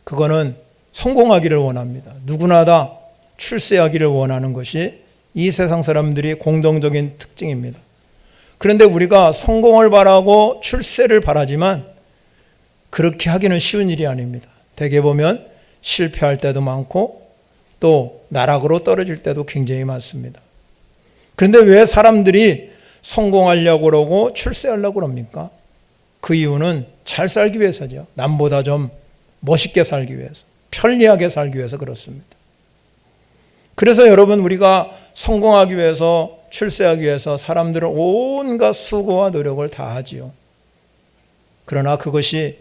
그거는 성공하기를 원합니다. 누구나 다 출세하기를 원하는 것이 이 세상 사람들이 공동적인 특징입니다. 그런데 우리가 성공을 바라고 출세를 바라지만 그렇게 하기는 쉬운 일이 아닙니다. 대개 보면 실패할 때도 많고 또 나락으로 떨어질 때도 굉장히 많습니다. 그런데 왜 사람들이 성공하려고 그러고 출세하려고 그럽니까? 그 이유는 잘 살기 위해서죠. 남보다 좀 멋있게 살기 위해서, 편리하게 살기 위해서 그렇습니다. 그래서 여러분, 우리가 성공하기 위해서, 출세하기 위해서 사람들은 온갖 수고와 노력을 다 하지요. 그러나 그것이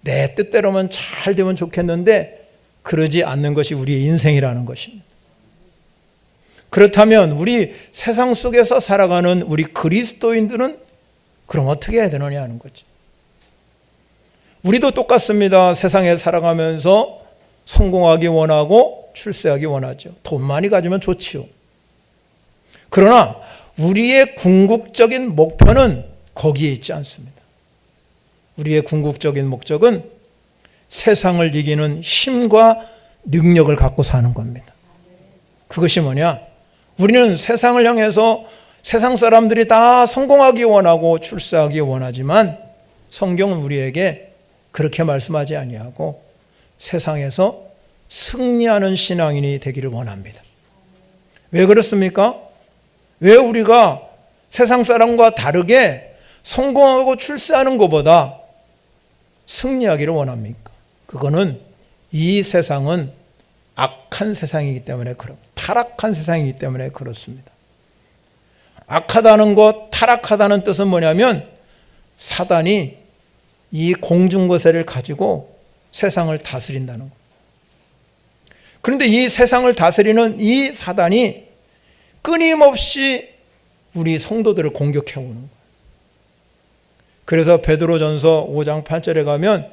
내 뜻대로만 잘 되면 좋겠는데 그러지 않는 것이 우리의 인생이라는 것입니다. 그렇다면 우리 세상 속에서 살아가는 우리 그리스도인들은 그럼 어떻게 해야 되느냐 하는 거죠. 우리도 똑같습니다. 세상에 살아가면서 성공하기 원하고 출세하기 원하죠. 돈 많이 가지면 좋지요. 그러나 우리의 궁극적인 목표는 거기에 있지 않습니다. 우리의 궁극적인 목적은 세상을 이기는 힘과 능력을 갖고 사는 겁니다. 그것이 뭐냐? 우리는 세상을 향해서 세상 사람들이 다 성공하기 원하고 출세하기 원하지만 성경은 우리에게 그렇게 말씀하지 아니하고 세상에서 승리하는 신앙인이 되기를 원합니다. 왜 그렇습니까? 왜 우리가 세상 사람과 다르게 성공하고 출세하는 것보다 승리하기를 원합니까? 그거는 이 세상은 악한 세상이기 때문에 타락한 세상이기 때문에 그렇습니다. 악하다는 것, 타락하다는 뜻은 뭐냐면 사단이 이 공중거세를 가지고 세상을 다스린다는 것. 그런데 이 세상을 다스리는 이 사단이 끊임없이 우리 성도들을 공격해 오는 거예요. 그래서 베드로전서 5장 8절에 가면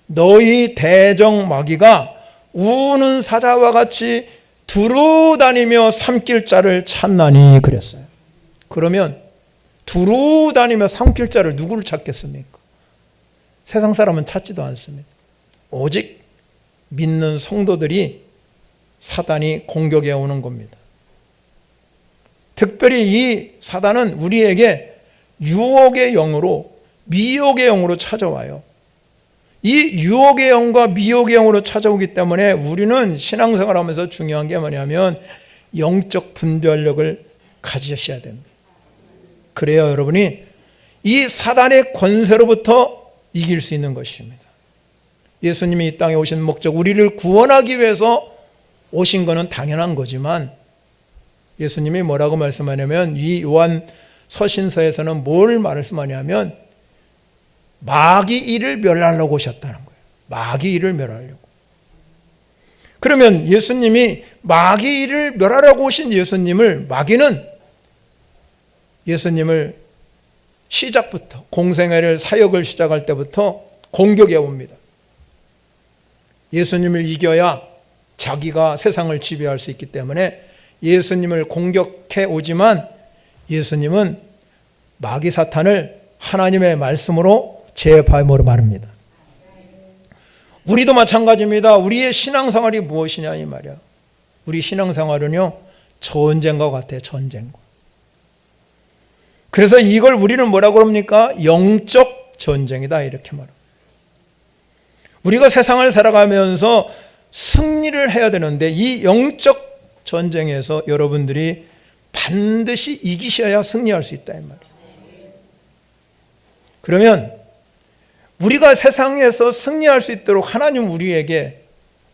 너희 대적 마귀가 우는 사자와 같이 두루 다니며 삼킬 자를 찾나니 그랬어요. 그러면 두루 다니며 삼킬 자를 누구를 찾겠습니까? 세상 사람은 찾지도 않습니다. 오직 믿는 성도들이 사단이 공격해 오는 겁니다. 특별히 이 사단은 우리에게 유혹의 영으로, 미혹의 영으로 찾아와요. 이 유혹의 영과 미혹의 영으로 찾아오기 때문에 우리는 신앙생활하면서 중요한 게 뭐냐면 영적 분별력을 가지셔야 됩니다. 그래야 여러분이 이 사단의 권세로부터 이길 수 있는 것입니다. 예수님이 이 땅에 오신 목적, 우리를 구원하기 위해서 오신 것은 당연한 거지만 예수님이 뭐라고 말씀하냐면 이 요한 서신서에서는 뭘 말씀하냐면 마귀 일을 멸하려고 오셨다는 거예요. 마귀 일을 멸하려고. 그러면 예수님이 마귀 일을 멸하려고 오신 예수님을, 마귀는 예수님을 시작부터 공생애를 사역을 시작할 때부터 공격해 옵니다. 예수님을 이겨야 자기가 세상을 지배할 수 있기 때문에 예수님을 공격해 오지만 예수님은 마귀 사탄을 하나님의 말씀으로 제압함으로 말합니다. 우리도 마찬가지입니다. 우리의 신앙생활이 무엇이냐 이 말이야. 우리 신앙생활은요 전쟁과 같아요. 전쟁과. 그래서 이걸 우리는 뭐라고 합니까? 영적 전쟁이다 이렇게 말합니다. 우리가 세상을 살아가면서 승리를 해야 되는데 이 영적 전쟁에서 여러분들이 반드시 이기셔야 승리할 수 있다 이 말이에요. 그러면 우리가 세상에서 승리할 수 있도록 하나님 우리에게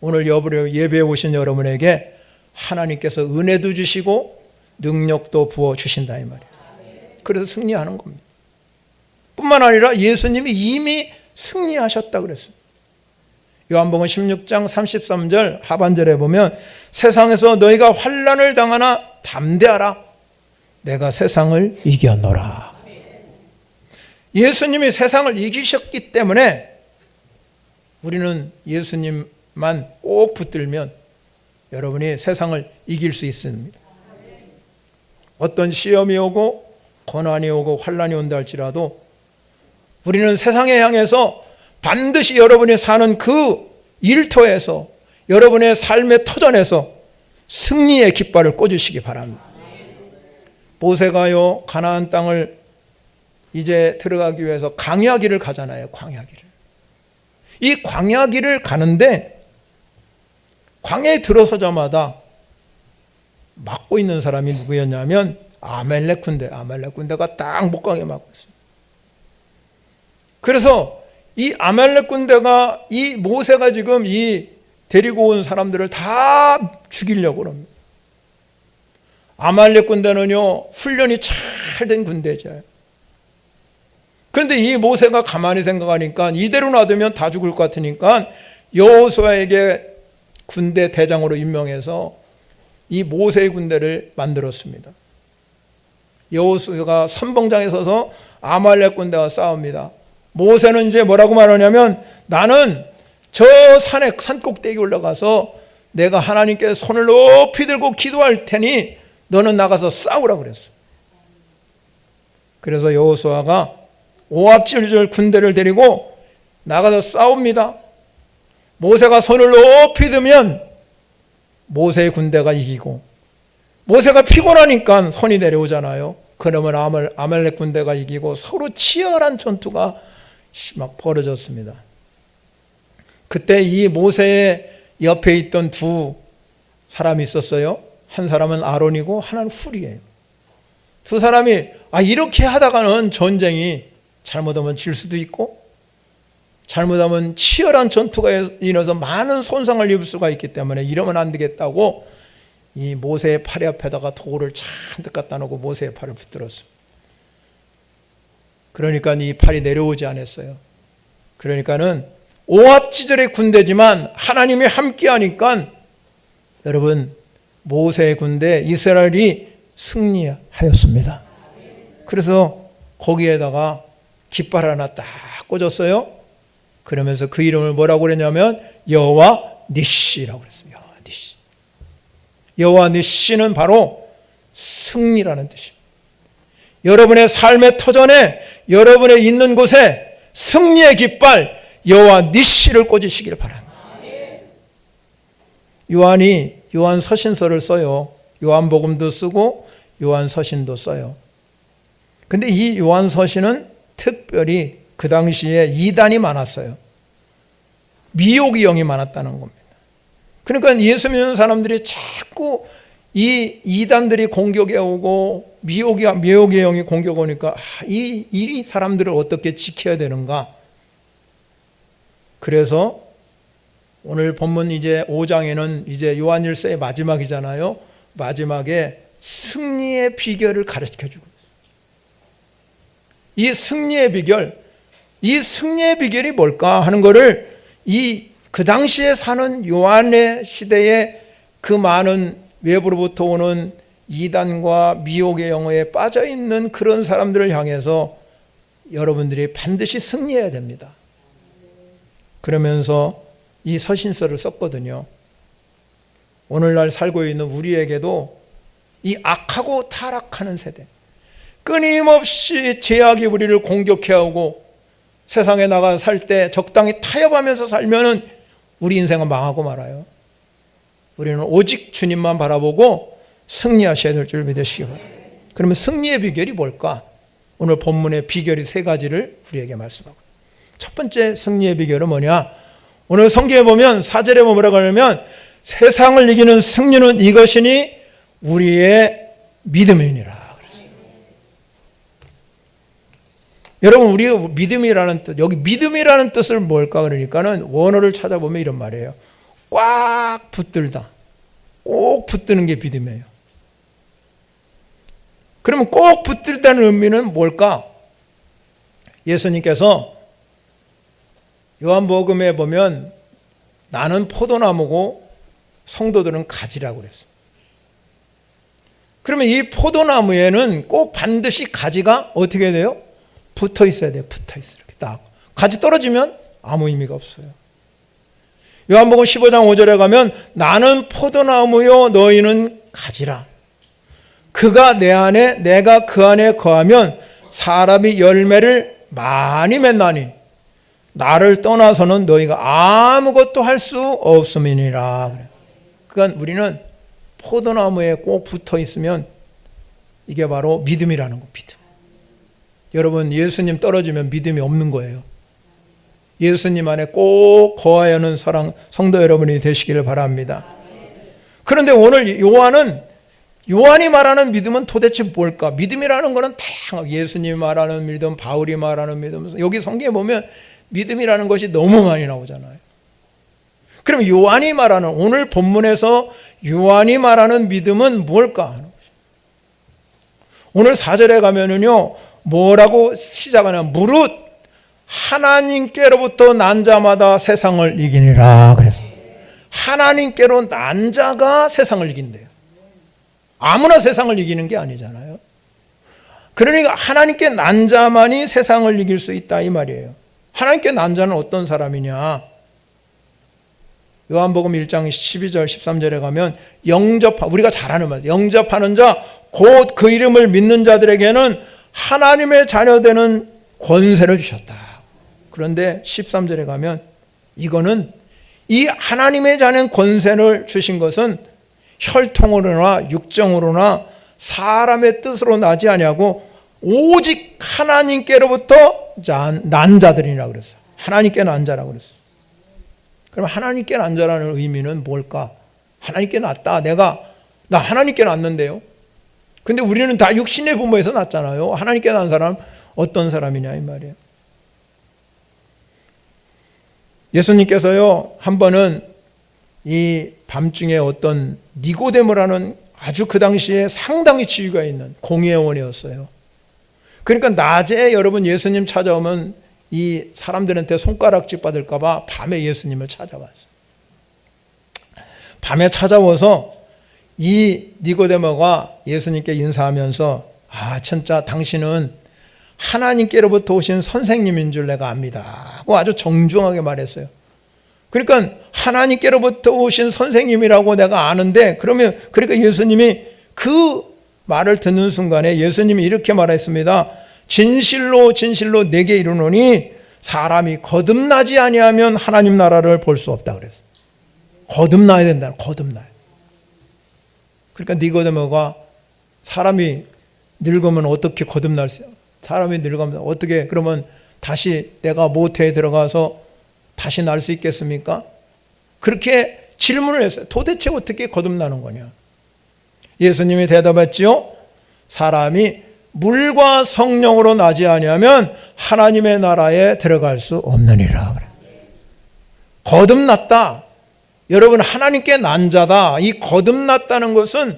오늘 예배에 오신 여러분에게 하나님께서 은혜도 주시고 능력도 부어주신다 이 말이에요. 그래서 승리하는 겁니다. 뿐만 아니라 예수님이 이미 승리하셨다 그랬습니다. 요한복음 16장 33절 하반절에 보면 세상에서 너희가 환난을 당하나 담대하라 내가 세상을 이겼노라. 예수님이 세상을 이기셨기 때문에 우리는 예수님만 꼭 붙들면 여러분이 세상을 이길 수 있습니다. 어떤 시험이 오고 고난이 오고 환난이 온다 할지라도 우리는 세상에 향해서 반드시 여러분이 사는 그 일터에서 여러분의 삶의 터전에서 승리의 깃발을 꽂으시기 바랍니다. 모세가요 가나안 땅을 이제 들어가기 위해서 광야길을 가잖아요. 광야길을. 이 광야길을 가는데 광야에 들어서자마자 막고 있는 사람이 누구였냐면 아말렉 군대가 딱 못 가게 막고 있어요. 그래서 이 아말렉 군대가 이 모세가 지금 이 데리고 온 사람들을 다 죽이려고 합니다. 아말렉 군대는요 훈련이 잘 된 군대죠. 그런데 이 모세가 가만히 생각하니까 이대로 놔두면 다 죽을 것 같으니까 여호수아에게 군대 대장으로 임명해서 이 모세의 군대를 만들었습니다. 여호수아가 선봉장에 서서 아말렉 군대와 싸웁니다. 모세는 이제 뭐라고 말하냐면 나는 저 산에 산꼭대기 올라가서 내가 하나님께 손을 높이 들고 기도할 테니 너는 나가서 싸우라 그랬어. 그래서 여호수아가 오합지졸 군대를 데리고 나가서 싸웁니다. 모세가 손을 높이 들면 모세의 군대가 이기고 모세가 피곤하니까 손이 내려오잖아요. 그러면 아말렉 군대가 이기고 서로 치열한 전투가 막 벌어졌습니다. 그때 이 모세의 옆에 있던 두 사람이 있었어요. 한 사람은 아론이고 하나는 훌이에요. 두 사람이 이렇게 하다가는 전쟁이 잘못하면 질 수도 있고 잘못하면 치열한 전투가 인해서 많은 손상을 입을 수가 있기 때문에 이러면 안 되겠다고 이 모세의 팔 앞에다가 돌을 잔뜩 갖다 놓고 모세의 팔을 붙들었습니다. 그러니까 이 팔이 내려오지 않았어요. 그러니까는 오합지졸의 군대지만 하나님이 함께하니까 여러분 모세의 군대 이스라엘이 승리하였습니다. 그래서 거기에다가 깃발 하나 딱 꽂았어요. 그러면서 그 이름을 뭐라고 그랬냐면 여호와 니시라고 그랬습니다. 여호와 니시. 여호와 니시는 바로 승리라는 뜻입니다. 여러분의 삶의 터전에 여러분의 있는 곳에 승리의 깃발 여호와 니시를 꽂으시기를 바랍니다. 요한이 요한 서신서를 써요. 요한복음도 쓰고 요한 서신도 써요. 근데 이 요한 서신은 특별히 그 당시에 이단이 많았어요. 미혹의 영이 많았다는 겁니다. 그러니까 예수 믿는 사람들이 자꾸 이 이단들이 공격해 오고 미혹의 영이 공격 오니까 이 사람들을 어떻게 지켜야 되는가. 그래서 오늘 본문 이제 5장에는 이제 요한일서의 마지막이잖아요. 마지막에 승리의 비결을 가르쳐 주고 이 승리의 비결이 뭘까 하는 거를 그 당시에 사는 요한의 시대에 그 많은 외부로부터 오는 이단과 미혹의 영에 빠져 있는 그런 사람들을 향해서 여러분들이 반드시 승리해야 됩니다. 그러면서 이 서신서를 썼거든요. 오늘날 살고 있는 우리에게도 이 악하고 타락하는 세대, 끊임없이 죄악이 우리를 공격해오고 세상에 나가 살 때 적당히 타협하면서 살면은 우리 인생은 망하고 말아요. 우리는 오직 주님만 바라보고 승리하셔야 될 줄 믿으시기 바랍니다. 그러면 승리의 비결이 뭘까? 오늘 본문의 비결이 3가지를 우리에게 말씀하고, 첫 번째 승리의 비결은 뭐냐? 오늘 성경에 보면 4절에 뭐라고 하냐면 세상을 이기는 승리는 이것이니 우리의 믿음이니라. 여러분, 우리가 믿음이라는 뜻, 여기 믿음이라는 뜻을 뭘까? 그러니까는 원어를 찾아보면 이런 말이에요. 꽉 붙들다. 꼭 붙드는 게 믿음이에요. 그러면 꼭 붙들다는 의미는 뭘까? 예수님께서 요한복음에 보면 나는 포도나무고 성도들은 가지라고 그랬어요. 그러면 이 포도나무에는 꼭 반드시 가지가 어떻게 돼요? 붙어 있어야 돼요. 붙어 있어요. 이렇게 딱. 가지 떨어지면 아무 의미가 없어요. 요한복음 15장 5절에 가면 나는 포도나무요 너희는 가지라. 그가 내 안에 내가 그 안에 거하면 사람이 열매를 많이 맺나니 나를 떠나서는 너희가 아무것도 할 수 없음이니라. 그러니까 우리는 포도나무에 꼭 붙어 있으면 이게 바로 믿음이라는 거. 믿음. 여러분, 예수님 떨어지면 믿음이 없는 거예요. 예수님 안에 꼭 거하여 하는 성도 여러분이 되시기를 바랍니다. 그런데 오늘 요한이 말하는 믿음은 도대체 뭘까? 믿음이라는 것은 다양하고, 예수님이 말하는 믿음, 바울이 말하는 믿음, 여기 성경에 보면 믿음이라는 것이 너무 많이 나오잖아요. 그럼 요한이 말하는, 오늘 본문에서 요한이 말하는 믿음은 뭘까 하는 것이죠. 오늘 4절에 가면은요, 뭐라고 시작하냐? 무릇 하나님께로부터 난 자마다 세상을 이기니라. 그래서 하나님께로 난 자가 세상을 이긴대요. 아무나 세상을 이기는 게 아니잖아요. 그러니까 하나님께 난 자만이 세상을 이길 수 있다 이 말이에요. 하나님께 난 자는 어떤 사람이냐? 요한복음 1장 12절 13절에 가면 우리가 잘 아는 말, 영접하는 자 곧 그 이름을 믿는 자들에게는 하나님의 자녀되는 권세를 주셨다. 그런데 13절에 가면 이거는 이 하나님의 자녀 권세를 주신 것은 혈통으로나 육정으로나 사람의 뜻으로 나지 아니하고 오직 하나님께로부터 난 자들이라고 그랬어요. 하나님께 난 자라고 그랬어요. 그럼 하나님께 난 자라는 의미는 뭘까? 하나님께 났다. 나 하나님께 났는데요. 근데 우리는 다 육신의 부모에서 났잖아요. 하나님께 난 사람 어떤 사람이냐 이 말이에요. 예수님께서요, 한 번은 이 밤중에 어떤 니고데모라는 아주 그 당시에 상당히 지위가 있는 공회원이었어요. 그러니까 낮에 여러분 예수님 찾아오면 이 사람들한테 손가락질 받을까 봐 밤에 예수님을 찾아왔어요. 밤에 찾아와서 이 니고데모가 예수님께 인사하면서 진짜 당신은 하나님께로부터 오신 선생님인 줄 내가 압니다 하고 아주 정중하게 말했어요. 그러니까 하나님께로부터 오신 선생님이라고 내가 아는데, 그러니까 예수님이 그 말을 듣는 순간에 예수님이 이렇게 말했습니다. 진실로 진실로 내게 이르노니 사람이 거듭나지 아니하면 하나님 나라를 볼 수 없다 그랬어요. 거듭나야 된다. 거듭나야. 그러니까 니고데모가 사람이 늙으면 어떻게 거듭날 수 있어요? 사람이 늙으면 어떻게, 그러면 다시 내가 모태에 들어가서 다시 날 수 있겠습니까? 그렇게 질문을 했어요. 도대체 어떻게 거듭나는 거냐? 예수님이 대답했지요. 사람이 물과 성령으로 나지 아니하면 하나님의 나라에 들어갈 수 없느니라. 거듭났다. 여러분, 하나님께 난 자다. 이 거듭났다는 것은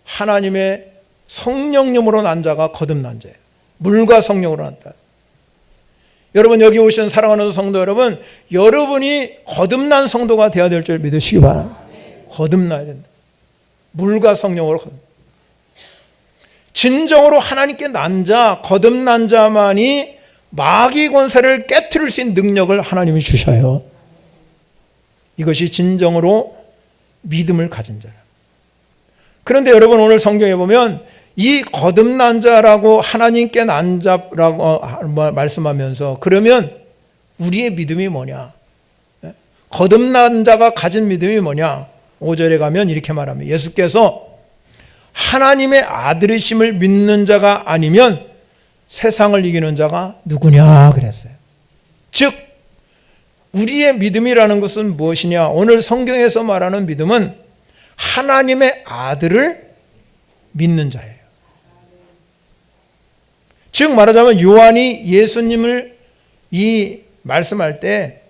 하나님의 성령님으로 난 자가 거듭난 자예요. 물과 성령으로 났다. 여러분, 여기 오신 사랑하는 성도 여러분, 여러분이 거듭난 성도가 되어야 될 줄 믿으시기 바랍니다. 거듭나야 된다. 물과 성령으로 진정으로 하나님께 난 자, 거듭난 자만이 마귀 권세를 깨트릴 수 있는 능력을 하나님이 주셔요. 이것이 진정으로 믿음을 가진 자라. 그런데 여러분, 오늘 성경에 보면 이 거듭난 자라고 하나님께 난 자라고 말씀하면서, 그러면 우리의 믿음이 뭐냐? 거듭난 자가 가진 믿음이 뭐냐? 5절에 가면 이렇게 말합니다. 예수께서 하나님의 아들이심을 믿는 자가 아니면 세상을 이기는 자가 누구냐 그랬어요. 즉 우리의 믿음이라는 것은 무엇이냐? 오늘 성경에서 말하는 믿음은 하나님의 아들을 믿는 자예요. 즉 말하자면 요한이 예수님을 이 말씀할 때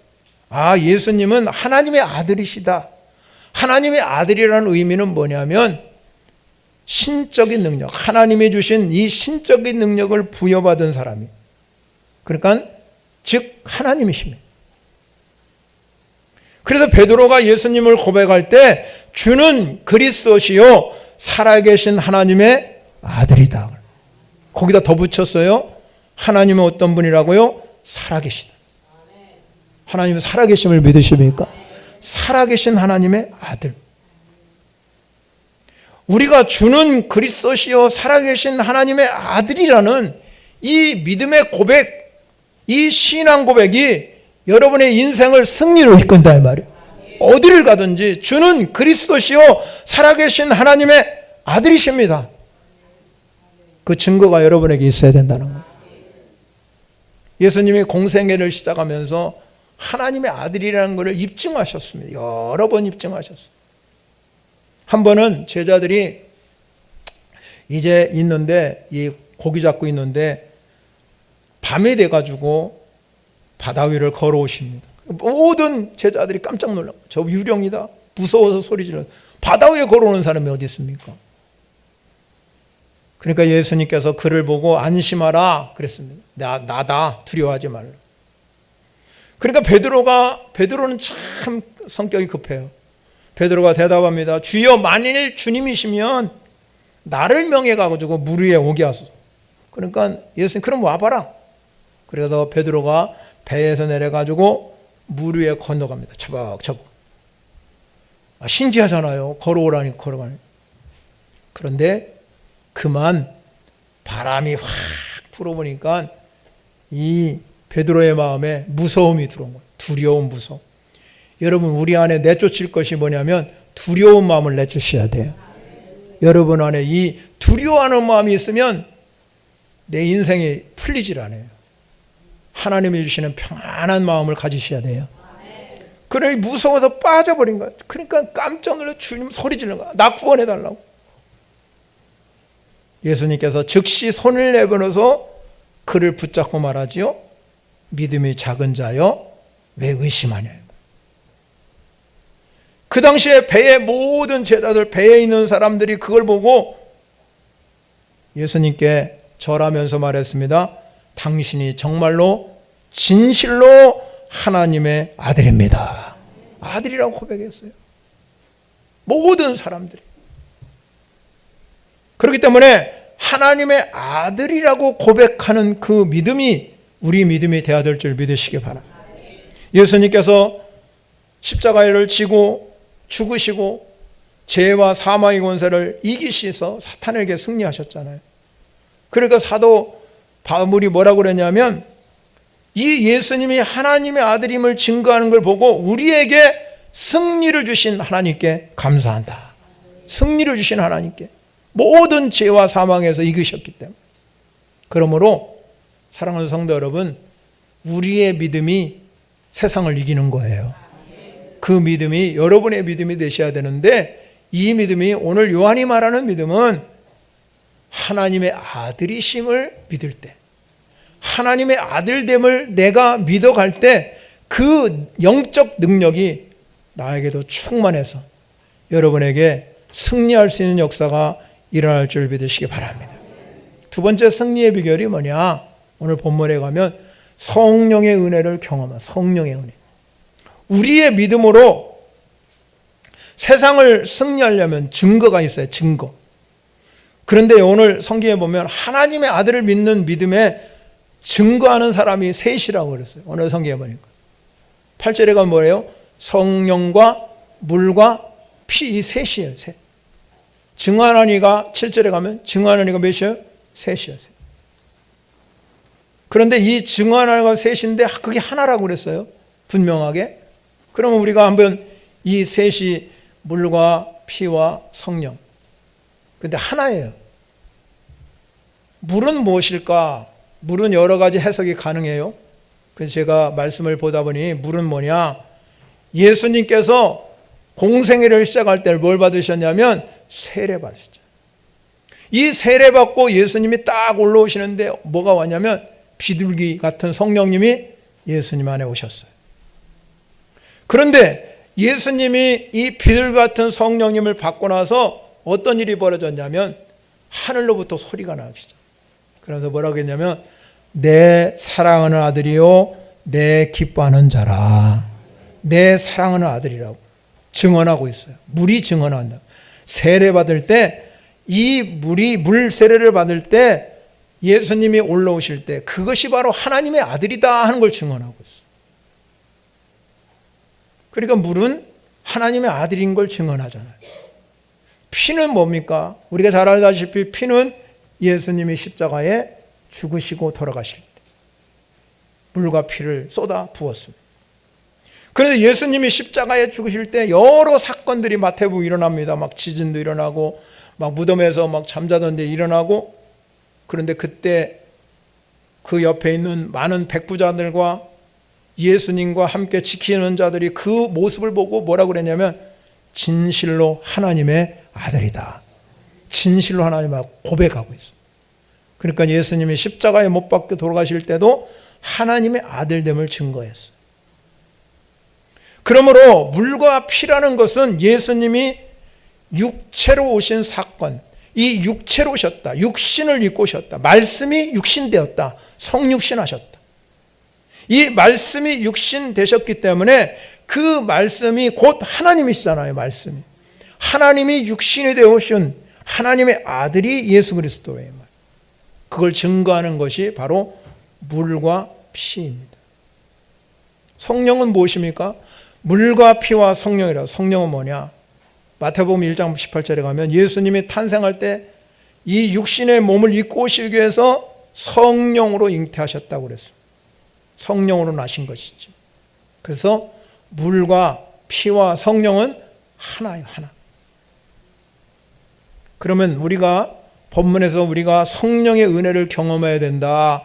예수님은 하나님의 아들이시다. 하나님의 아들이라는 의미는 뭐냐면 신적인 능력, 하나님이 주신 이 신적인 능력을 부여받은 사람이, 그러니까 즉 하나님이십니다. 그래서 베드로가 예수님을 고백할 때 주는 그리스도시요 살아계신 하나님의 아들이다. 거기다 더 붙였어요. 하나님은 어떤 분이라고요? 살아계시다. 하나님은 살아계심을 믿으십니까? 살아계신 하나님의 아들. 우리가 주는 그리스도시요 살아계신 하나님의 아들이라는 이 믿음의 고백, 이 신앙 고백이 여러분의 인생을 승리로 이끈다 이 말이에요. 어디를 가든지 주는 그리스도시요 살아계신 하나님의 아들이십니다. 그 증거가 여러분에게 있어야 된다는 거예요. 예수님이 공생애를 시작하면서 하나님의 아들이라는 것을 입증하셨습니다. 여러 번 입증하셨어요. 한 번은 제자들이 이제 있는데 이 고기 잡고 있는데 밤이 돼가지고 바다 위를 걸어오십니다. 모든 제자들이 깜짝 놀라고 저 유령이다 무서워서 소리 질러. 바다 위에 걸어오는 사람이 어디 있습니까? 그러니까 예수님께서 그를 보고 안심하라 그랬습니다. 나다 두려워하지 말라. 그러니까 베드로는 참 성격이 급해요. 베드로가 대답합니다. 주여 만일 주님이시면 나를 명해 가지고 물 위에 오게 하소서. 그러니까 예수님 그럼 와봐라. 그래서 베드로가 배에서 내려가지고 물 위에 건너갑니다. 차박차박. 신기하잖아요. 걸어오라니까 걸어가니. 그런데 그만 바람이 확 불어보니까 이 베드로의 마음에 무서움이 들어온 거예요. 두려움, 무서움. 여러분 우리 안에 내쫓을 것이 뭐냐면 두려운 마음을 내쫓으셔야 돼요. 여러분 안에 이 두려워하는 마음이 있으면 내 인생이 풀리질 않아요. 하나님이 주시는 평안한 마음을 가지셔야 돼요. 그래 무서워서 빠져버린 거예요. 그러니까 깜짝 놀라 주님 소리 지르는 거야. 나 구원해달라고. 예수님께서 즉시 손을 내밀어서 그를 붙잡고 말하지요. 믿음이 작은 자여 왜 의심하냐. 그 당시에 배의 모든 제자들 배에 있는 사람들이 그걸 보고 예수님께 절하면서 말했습니다. 당신이 정말로 진실로 하나님의 아들입니다. 아들이라고 고백했어요. 모든 사람들이. 그렇기 때문에 하나님의 아들이라고 고백하는 그 믿음이 우리 믿음이 되어야 될 줄 믿으시기 바랍니다. 예수님께서 십자가를 지고 죽으시고 죄와 사망의 권세를 이기시서 사탄에게 승리하셨잖아요. 그러니까 사도 바울이 뭐라고 그랬냐면 이 예수님이 하나님의 아들임을 증거하는 걸 보고 우리에게 승리를 주신 하나님께 감사한다. 승리를 주신 하나님께 모든 죄와 사망에서 이기셨기 때문에. 그러므로 사랑하는 성도 여러분, 우리의 믿음이 세상을 이기는 거예요. 그 믿음이 여러분의 믿음이 되셔야 되는데 이 믿음이 오늘 요한이 말하는 믿음은 하나님의 아들이심을 믿을 때, 하나님의 아들됨을 내가 믿어갈 때 그 영적 능력이 나에게도 충만해서 여러분에게 승리할 수 있는 역사가 일어날 줄 믿으시기 바랍니다. 두 번째 승리의 비결이 뭐냐? 오늘 본문에 가면 성령의 은혜를 경험한 성령의 은혜. 우리의 믿음으로 세상을 승리하려면 증거가 있어요. 증거. 그런데 오늘 성경에 보면 하나님의 아들을 믿는 믿음에 증거하는 사람이 셋이라고 그랬어요. 오늘 성경에 보니까 8절에 가면 뭐예요? 성령과 물과 피, 이 셋이에요. 셋. 증언하니가 7절에 가면 증언하니가 몇이에요? 셋이에요. 셋. 그런데 이 증언하니가 셋인데 그게 하나라고 그랬어요. 분명하게. 그러면 우리가 한번 이 셋이 물과 피와 성령. 그런데 하나예요. 물은 무엇일까? 물은 여러 가지 해석이 가능해요. 그래서 제가 말씀을 보다 보니 물은 뭐냐? 예수님께서 공생애를 시작할 때 뭘 받으셨냐면 세례 받으셨죠. 이 세례 받고 예수님이 딱 올라오시는데 뭐가 왔냐면 비둘기 같은 성령님이 예수님 안에 오셨어요. 그런데 예수님이 이 비둘기 같은 성령님을 받고 나서 어떤 일이 벌어졌냐면 하늘로부터 소리가 나기 시작. 그래서 뭐라고 했냐면 내 사랑하는 아들이요 내 기뻐하는 자라. 내 사랑하는 아들이라고 증언하고 있어요. 물이 증언한다. 세례 받을 때 이 물이 물 세례를 받을 때 예수님이 올라오실 때 그것이 바로 하나님의 아들이다 하는 걸 증언하고 있어요. 그러니까 물은 하나님의 아들인 걸 증언하잖아요. 피는 뭡니까? 우리가 잘 알다시피 피는 예수님이 십자가에 죽으시고 돌아가실 때 물과 피를 쏟아 부었습니다. 그런데 예수님이 십자가에 죽으실 때 여러 사건들이 마태복음에 일어납니다. 막 지진도 일어나고 막 무덤에서 막 잠자던 데 일어나고, 그런데 그때 그 옆에 있는 많은 백부자들과 예수님과 함께 지키는 자들이 그 모습을 보고 뭐라고 그랬냐면 진실로 하나님의 아들이다. 진실로 하나님을 고백하고 있어요. 그러니까 예수님이 십자가에 못 박혀 돌아가실 때도 하나님의 아들됨을 증거했어요. 그러므로 물과 피라는 것은 예수님이 육체로 오신 사건, 이 육체로 오셨다. 육신을 입고 오셨다. 말씀이 육신되었다. 성육신하셨다. 이 말씀이 육신 되셨기 때문에 그 말씀이 곧 하나님이시잖아요. 말씀이. 하나님이 육신이 되어 오신 하나님의 아들이 예수 그리스도예요. 그걸 증거하는 것이 바로 물과 피입니다. 성령은 무엇입니까? 물과 피와 성령이라. 성령은 뭐냐? 마태복음 1장 18절에 가면 예수님이 탄생할 때 이 육신의 몸을 입고 오시기 위해서 성령으로 잉태하셨다고 그랬어요. 성령으로 나신 것이지. 그래서 물과 피와 성령은 하나예요, 하나. 그러면 우리가 본문에서 우리가 성령의 은혜를 경험해야 된다.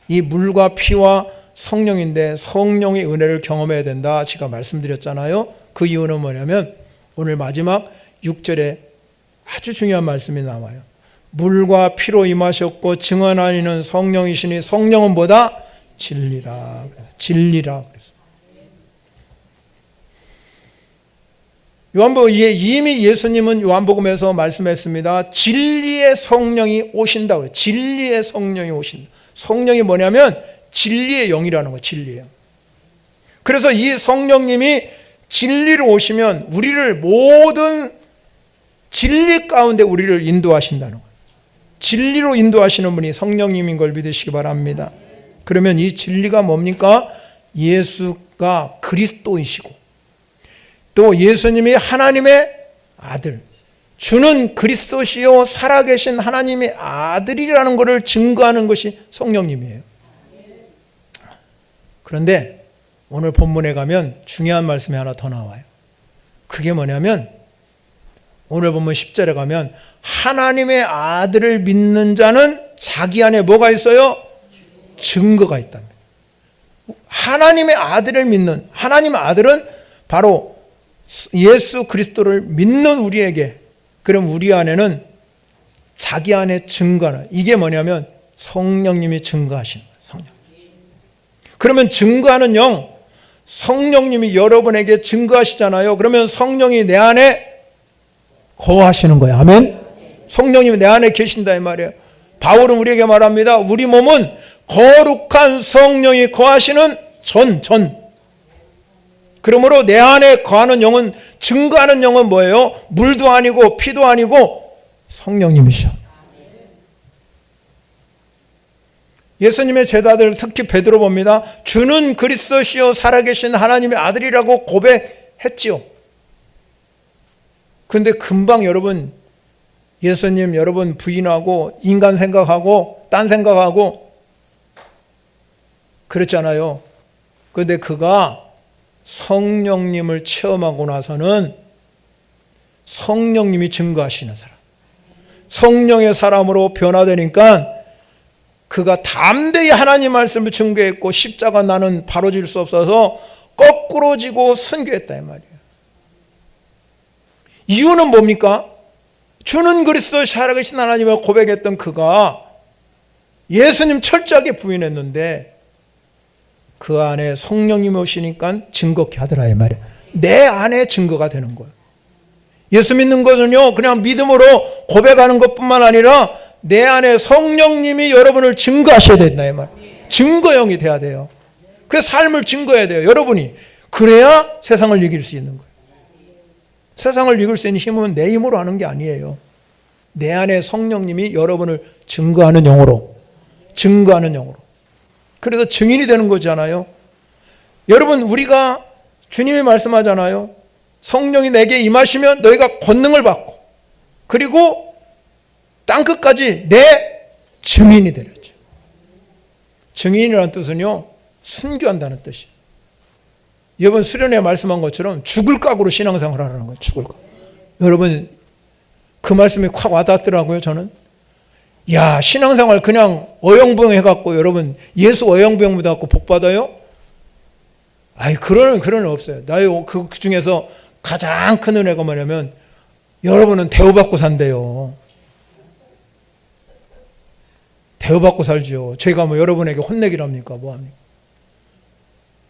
이 물과 피와 성령인데 성령의 은혜를 경험해야 된다. 제가 말씀드렸잖아요. 그 이유는 뭐냐면 오늘 마지막 6절에 아주 중요한 말씀이 나와요. 물과 피로 임하셨고 증언하시는 성령이시니 성령은 뭐다? 진리다. 진리라 그랬어요. 이미 예수님은 요한복음에서 말씀했습니다. 진리의 성령이 오신다고요. 진리의 성령이 오신다. 성령이 뭐냐면 진리의 영이라는 거예요. 진리예요. 그래서 이 성령님이 진리로 오시면 우리를 모든 진리 가운데 우리를 인도하신다는 거예요. 진리로 인도하시는 분이 성령님인 걸 믿으시기 바랍니다. 그러면 이 진리가 뭡니까? 예수가 그리스도이시고 또 예수님이 하나님의 아들, 주는 그리스도시요 살아계신 하나님의 아들이라는 것을 증거하는 것이 성령님이에요. 그런데 오늘 본문에 가면 중요한 말씀이 하나 더 나와요. 그게 뭐냐면 오늘 본문 10절에 가면 하나님의 아들을 믿는 자는 자기 안에 뭐가 있어요? 증거가 있답니다. 하나님의 아들을 믿는, 하나님의 아들은 바로 예수 그리스도를 믿는 우리에게, 그럼 우리 안에는 자기 안에 증거는, 이게 뭐냐면 성령님이 증거하시는 거예요. 성령. 그러면 증거하는 영, 성령님이 여러분에게 증거하시잖아요. 그러면 성령이 내 안에 거하시는 거예요. 아멘. 성령님이 내 안에 계신다 이 말이에요. 바울은 우리에게 말합니다. 우리 몸은 거룩한 성령이 거하시는 전. 그러므로 내 안에 거하는 영은, 증거하는 영은 뭐예요? 물도 아니고 피도 아니고 성령님이셔. 예수님의 제자들, 특히 베드로 봅니다. 주는 그리스도시요 살아계신 하나님의 아들이라고 고백했지요. 그런데 금방 여러분, 예수님 여러분 부인하고 인간 생각하고 딴 생각하고 그랬잖아요. 그런데 그가 성령님을 체험하고 나서는 성령님이 증거하시는 사람, 성령의 사람으로 변화되니까 그가 담대히 하나님 말씀을 증거했고 십자가 나는 바로 질 수 없어서 거꾸로 지고 순교했다 이 말이에요. 이유는 뭡니까? 주는 그리스도 살아계신 하나님을 고백했던 그가 예수님 철저하게 부인했는데 그 안에 성령님이 오시니까 증거케 하더라 이 말이에요. 내 안에 증거가 되는 거예요. 예수 믿는 것은요 그냥 믿음으로 고백하는 것뿐만 아니라 내 안에 성령님이 여러분을 증거하셔야 된다 이 말이에요. 증거형이 돼야 돼요. 그 삶을 증거해야 돼요. 여러분이. 그래야 세상을 이길 수 있는 거예요. 세상을 이길 수 있는 힘은 내 힘으로 하는 게 아니에요. 내 안에 성령님이 여러분을 증거하는 영으로, 증거하는 영으로. 그래서 증인이 되는 거잖아요. 여러분, 우리가 주님이 말씀하잖아요. 성령이 내게 임하시면 너희가 권능을 받고 그리고 땅끝까지 내 증인이 되렸죠. 증인이라는 뜻은요, 순교한다는 뜻이에요. 이번 수련회 말씀한 것처럼 죽을 각오로 신앙생활 하라는 거예요. 죽을 각. 여러분 그 말씀이 확 와닿더라고요. 저는 야 신앙생활 그냥 어영부영 해갖고 여러분 예수 어영부영 믿어갖고 복 받아요? 아이 그런 은 없어요. 나의 그 중에서 가장 큰 은혜가 뭐냐면 여러분은 대우받고 산대요. 대우받고 살죠. 저희가 뭐 여러분에게 혼내기랍니까? 뭐합니까?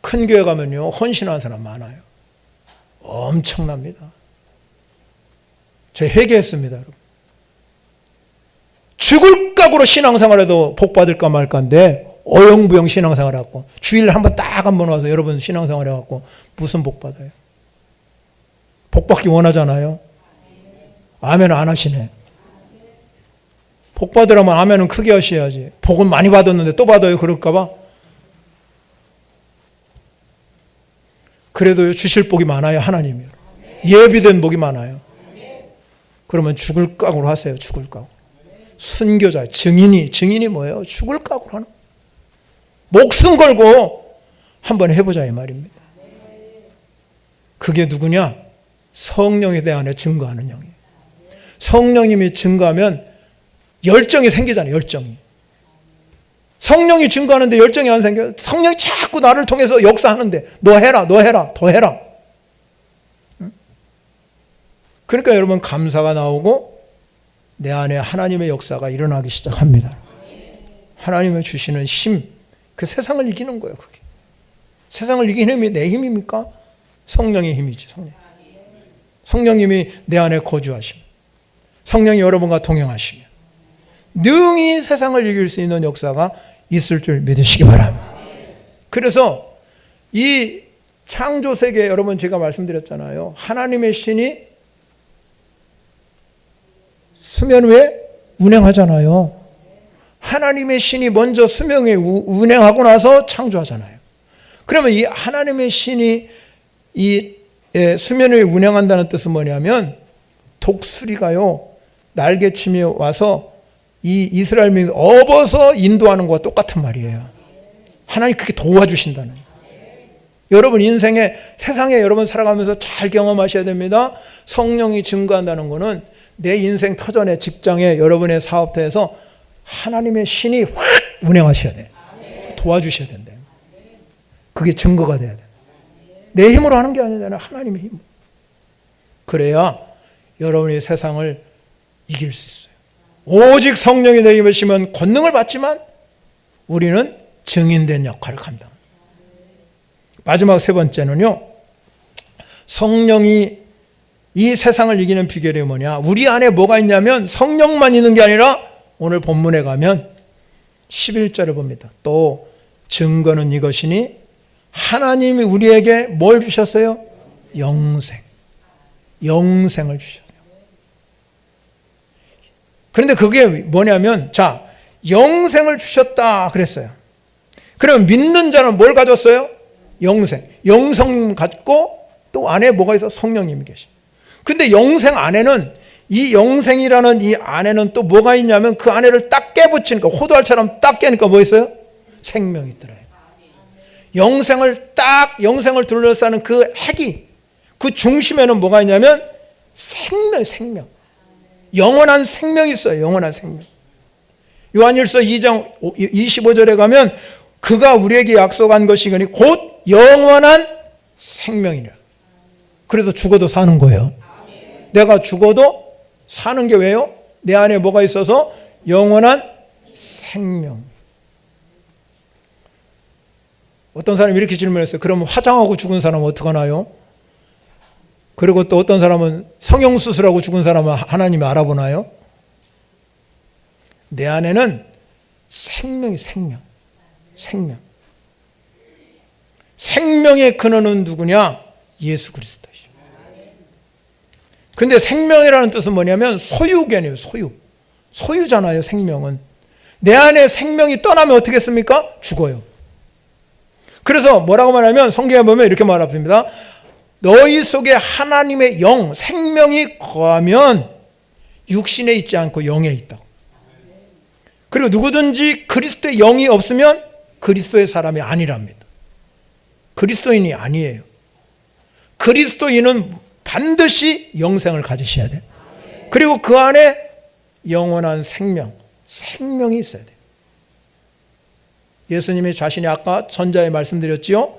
큰 교회 가면요 헌신하는 사람 많아요. 엄청납니다. 저희 회개했습니다. 여러분. 죽을 각오로 신앙생활해도 복 받을까 말까인데 어영부영 신앙생활하고 주일 한번 와서 여러분 신앙생활해갖고 무슨 복 받아요? 복 받기 원하잖아요. 아멘 안 하시네. 복 받으려면 아멘은 크게 하셔야지. 복은 많이 받았는데 또 받아요 그럴까봐. 그래도 주실 복이 많아요 하나님이. 예비된 복이 많아요. 그러면 죽을 각오로 하세요. 죽을 각오. 순교자 증인이 뭐예요? 죽을 각오로 하는 목숨 걸고 한번 해보자 이 말입니다. 그게 누구냐? 성령에 대한 증거하는 영이에요. 성령님이 증거하면 열정이 생기잖아요. 열정이. 성령이 증거하는데 열정이 안 생겨요. 성령이 자꾸 나를 통해서 역사하는데 너 해라 더 해라. 그러니까 여러분 감사가 나오고 내 안에 하나님의 역사가 일어나기 시작합니다. 하나님의 주시는 힘, 그 세상을 이기는 거예요. 그게 세상을 이기는 힘이 내 힘입니까? 성령의 힘이지. 성령님이 내 안에 거주하시면, 성령이 여러분과 동행하시면 능히 세상을 이길 수 있는 역사가 있을 줄 믿으시기 바랍니다. 그래서 이 창조세계 여러분 제가 말씀드렸잖아요. 하나님의 신이 수면 위에 운행하잖아요. 하나님의 신이 먼저 수면 위에 운행하고 나서 창조하잖아요. 그러면 이 하나님의 신이 이 수면 위에 운행한다는 뜻은 뭐냐면 독수리가요 날개침이 와서 이 이스라엘 민족 업어서 인도하는 것과 똑같은 말이에요. 하나님 그렇게 도와주신다는. 여러분 인생에 세상에 여러분 살아가면서 잘 경험하셔야 됩니다. 성령이 증거한다는 것은 내 인생 터전에 직장에 여러분의 사업터에서 하나님의 신이 확 운행하셔야 돼. 도와주셔야 된다. 그게 증거가 돼야 돼. 내 힘으로 하는 게 아니잖아요. 하나님의 힘. 그래야 여러분이 세상을 이길 수 있어요. 오직 성령이 내 힘을 심은 권능을 받지만 우리는 증인된 역할을 감당합니다. 마지막 세 번째는요. 성령이 이 세상을 이기는 비결이 뭐냐? 우리 안에 뭐가 있냐면 성령만 있는 게 아니라 오늘 본문에 가면 11절을 봅니다. 또 증거는 이것이니 하나님이 우리에게 뭘 주셨어요? 영생을 주셨어요. 그런데 그게 뭐냐면 자 영생을 주셨다 그랬어요. 그러면 믿는 자는 뭘 가졌어요? 영생 갖고 또 안에 뭐가 있어? 성령님이 계시. 근데 영생 안에는 이 영생이라는 이 안에는 또 뭐가 있냐면 그 안에를 딱 깨붙이니까 호두알처럼 딱 깨니까 뭐 있어요? 생명이 있더래요. 영생을 둘러싸는 그 핵이 그 중심에는 뭐가 있냐면 생명. 영원한 생명이 있어요. 영원한 생명. 요한일서 2장 25절에 가면 그가 우리에게 약속한 것이 곧 영원한 생명이라. 그래서 죽어도 사는 거예요. 내가 죽어도 사는 게 왜요? 내 안에 뭐가 있어서 영원한 생명. 어떤 사람이 이렇게 질문했어요. 그러면 화장하고 죽은 사람은 어떡하나요? 그리고 또 어떤 사람은 성형수술하고 죽은 사람은 하나님이 알아보나요? 내 안에는 생명이 생명. 생명의 근원은 누구냐? 예수 그리스도이죠. 근데 생명이라는 뜻은 뭐냐면 소유견이에요. 소유잖아요. 생명은. 내 안에 생명이 떠나면 어떻게 했습니까? 죽어요. 그래서 뭐라고 말하면 성경에 보면 이렇게 말합니다. 너희 속에 하나님의 영, 생명이 거하면 육신에 있지 않고 영에 있다고. 그리고 누구든지 그리스도의 영이 없으면 그리스도의 사람이 아니랍니다. 그리스도인이 아니에요. 그리스도인은 반드시 영생을 가지셔야 돼요. 그리고 그 안에 영원한 생명이 있어야 돼요. 예수님이 자신이 아까 전자에 말씀드렸지요.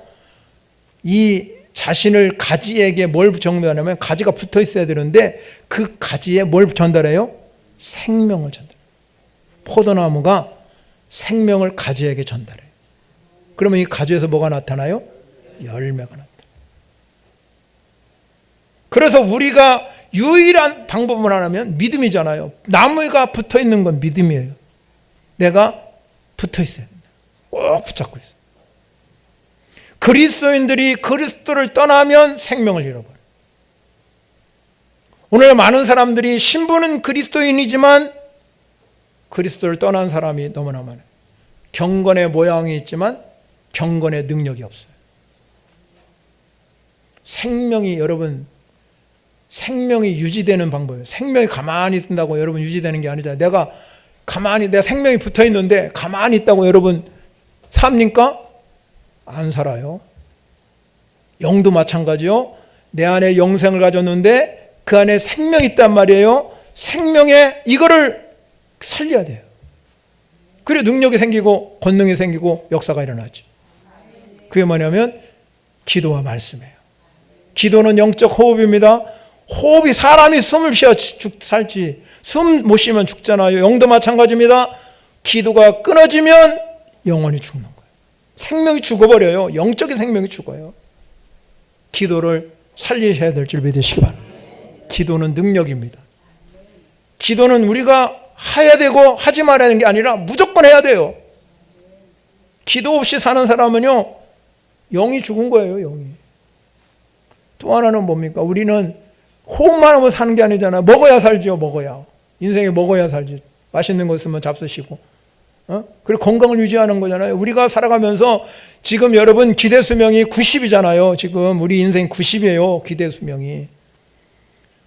이 자신을 가지에게 뭘 전달하냐면 가지가 붙어 있어야 되는데 그 가지에 뭘 전달해요? 생명을 전달해요. 포도나무가 생명을 가지에게 전달해요. 그러면 이 가지에서 뭐가 나타나요? 열매가 나타나요. 그래서 우리가 유일한 방법을 하면 믿음이잖아요. 나무가 붙어 있는 건 믿음이에요. 내가 붙어 있어야 된다. 꼭 붙잡고 있어요. 그리스도인들이 그리스도를 떠나면 생명을 잃어버려요. 오늘 많은 사람들이 신부는 그리스도인이지만 그리스도를 떠난 사람이 너무나 많아요. 경건의 모양이 있지만 경건의 능력이 없어요. 여러분 생명이 유지되는 방법이에요. 생명이 가만히 있다고 여러분 유지되는 게 아니잖아요. 내 생명이 붙어 있는데 가만히 있다고 여러분 삽니까? 안 살아요. 영도 마찬가지요. 내 안에 영생을 가졌는데 그 안에 생명이 있단 말이에요. 생명에 이거를 살려야 돼요. 그래 능력이 생기고 권능이 생기고 역사가 일어나죠. 그게 뭐냐면 기도와 말씀이에요. 기도는 영적 호흡입니다. 호흡이 사람이 숨을 쉬어 살지 숨 못 쉬면 죽잖아요. 영도 마찬가지입니다. 기도가 끊어지면 영혼이 죽는 거예요. 생명이 죽어버려요. 영적인 생명이 죽어요. 기도를 살리셔야 될 줄 믿으시기 바랍니다. 기도는 능력입니다. 기도는 우리가 해야 되고 하지 말아야 하는 게 아니라 무조건 해야 돼요. 기도 없이 사는 사람은요 영이 죽은 거예요. 영이. 또 하나는 뭡니까? 우리는 호흡만 하면 사는 게 아니잖아요. 먹어야 살죠. 먹어야. 인생에 먹어야 살지. 맛있는 거 쓰면 잡수시고 그리고 건강을 유지하는 거잖아요. 우리가 살아가면서 지금 여러분 기대 수명이 90이잖아요. 지금 우리 인생 90이에요. 기대 수명이.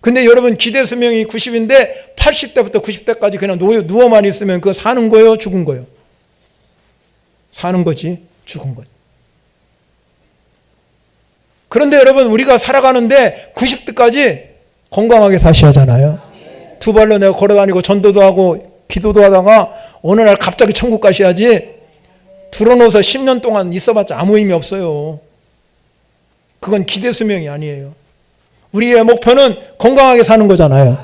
근데 여러분 기대 수명이 90인데 80대부터 90대까지 그냥 누워만 있으면 그거 사는 거예요? 죽은 거예요? 사는 거지. 죽은 거지. 그런데 여러분 우리가 살아가는데 90대까지 건강하게 사셔야 하잖아요. 두 발로 내가 걸어다니고 전도도 하고 기도도 하다가 어느 날 갑자기 천국 가셔야지 들어놓아서 10년 동안 있어봤자 아무 의미 없어요. 그건 기대 수명이 아니에요. 우리의 목표는 건강하게 사는 거잖아요.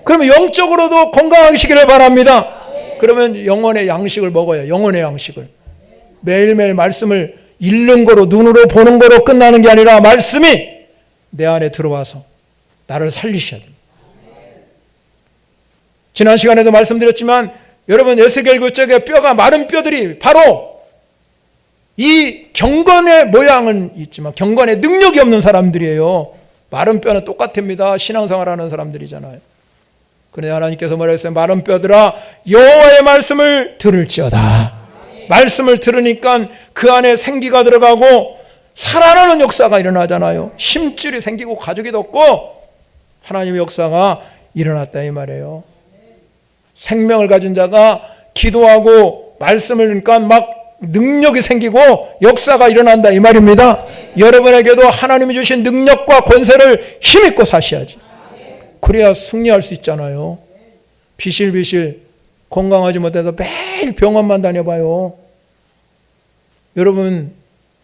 그러면 영적으로도 건강하시기를 바랍니다. 그러면 영혼의 양식을 먹어야 영혼의 양식을. 매일매일 말씀을 읽는 거로 눈으로 보는 거로 끝나는 게 아니라 말씀이 내 안에 들어와서 나를 살리셔야 됩니다. 지난 시간에도 말씀드렸지만 여러분 에스겔 교적의 뼈가 마른 뼈들이 바로 이 경건의 모양은 있지만 경건의 능력이 없는 사람들이에요. 마른 뼈는 똑같습니다. 신앙생활하는 사람들이잖아요. 그런데 하나님께서 뭐라 했어요? 마른 뼈들아 여호와의 말씀을 들을지어다. 말씀을 들으니까 그 안에 생기가 들어가고 살아나는 역사가 일어나잖아요. 힘줄이 생기고 가죽이 돋고 하나님의 역사가 일어났다 이 말이에요. 생명을 가진 자가 기도하고 말씀을 들으니까 막 능력이 생기고 역사가 일어난다 이 말입니다. 여러분에게도 하나님이 주신 능력과 권세를 힘입고 사셔야지. 그래야 승리할 수 있잖아요. 비실비실 건강하지 못해서 매일 병원만 다녀봐요. 여러분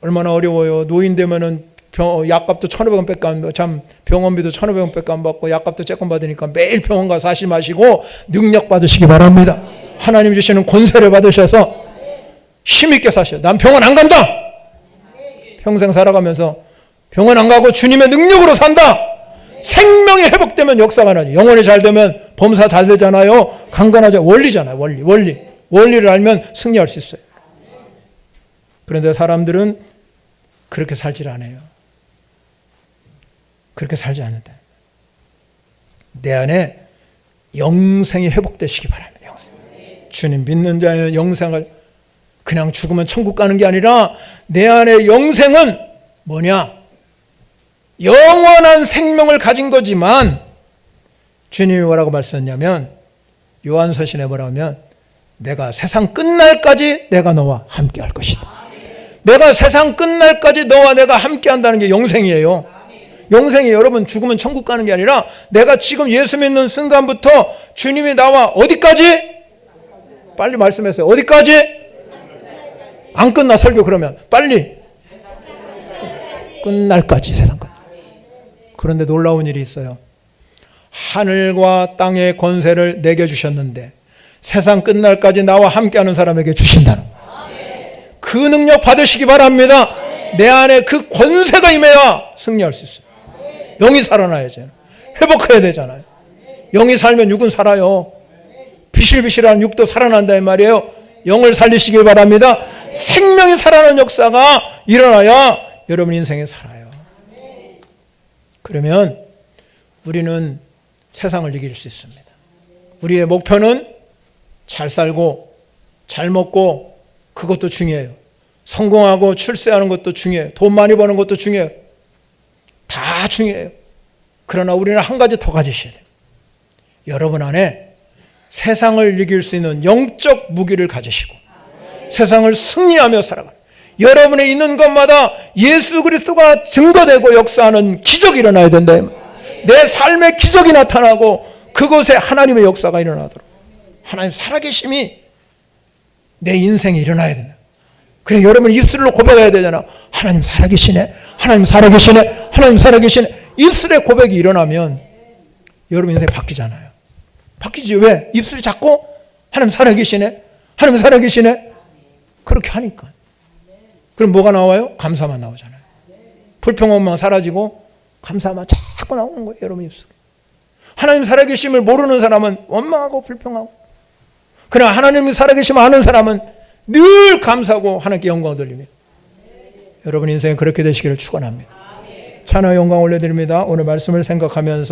얼마나 어려워요. 노인 되면은 약값도 1,500원밖에 안 받고 참 병원비도 1,500원밖에 안 받고 약값도 조금 받으니까 매일 병원 가서 사시 마시고 능력 받으시기 바랍니다. 하나님 주시는 권세를 받으셔서 힘있게 사셔요. 난 병원 안 간다. 평생 살아가면서 병원 안 가고 주님의 능력으로 산다. 생명이 회복되면 역사가 나죠. 영혼이 잘 되면 범사 잘 되잖아요. 강건하죠. 원리잖아요. 원리를 알면 승리할 수 있어요. 그런데 사람들은 그렇게 살질 않아요. 그렇게 살지 않는다. 내 안에 영생이 회복되시기 바랍니다. 영생. 주님 믿는 자에는 영생을 그냥 죽으면 천국 가는 게 아니라 내 안에 영생은 뭐냐? 영원한 생명을 가진 거지만 주님이 뭐라고 말씀했냐면 요한서신에 뭐라고 하면 내가 세상 끝날까지 내가 너와 함께 할 것이다. 내가 세상 끝날까지 너와 내가 함께 한다는 게 영생이에요. 영생이 여러분 죽으면 천국 가는 게 아니라 내가 지금 예수 믿는 순간부터 주님이 나와 어디까지? 빨리 말씀하세요. 어디까지? 안 끝나 설교 그러면 빨리 끝날까지 세상까지. 그런데 놀라운 일이 있어요. 하늘과 땅의 권세를 내게 주셨는데 세상 끝날까지 나와 함께하는 사람에게 주신다는 거예요. 그 능력 받으시기 바랍니다. 내 안에 그 권세가 임해야 승리할 수 있어요. 영이 살아나야죠. 회복해야 되잖아요. 영이 살면 육은 살아요. 비실비실한 육도 살아난다 이 말이에요. 영을 살리시길 바랍니다. 생명이 살아나는 역사가 일어나야 여러분 인생에 살아요. 그러면 우리는 세상을 이길 수 있습니다. 우리의 목표는 잘 살고 잘 먹고 그것도 중요해요. 성공하고 출세하는 것도 중요해요. 돈 많이 버는 것도 중요해요. 다 중요해요. 그러나 우리는 한 가지 더 가지셔야 돼요. 여러분 안에 세상을 이길 수 있는 영적 무기를 가지시고 세상을 승리하며 살아가는 여러분의 있는 것마다 예수 그리스도가 증거되고 역사하는 기적이 일어나야 된다. 내 삶의 기적이 나타나고 그곳에 하나님의 역사가 일어나도록 하나님 살아계심이 내 인생에 일어나야 된다. 그래 여러분 입술로 고백해야 되잖아. 하나님 살아계시네. 하나님 살아계시네. 하나님 살아계시네. 입술의 고백이 일어나면 여러분 인생이 바뀌잖아요. 바뀌지. 왜? 입술이 자꾸 하나님 살아계시네. 하나님 살아계시네. 그렇게 하니까. 그럼 뭐가 나와요? 감사만 나오잖아요. 불평원만 사라지고 감사만 자꾸 나오는 거예요. 여러분 입술에. 하나님 살아계심을 모르는 사람은 원망하고 불평하고, 그러나 하나님이 살아계심을 아는 사람은 늘 감사하고 하나님께 영광을 돌립니다. 여러분 인생에 그렇게 되시기를 축원합니다. 찬양 영광 올려드립니다. 오늘 말씀을 생각하면서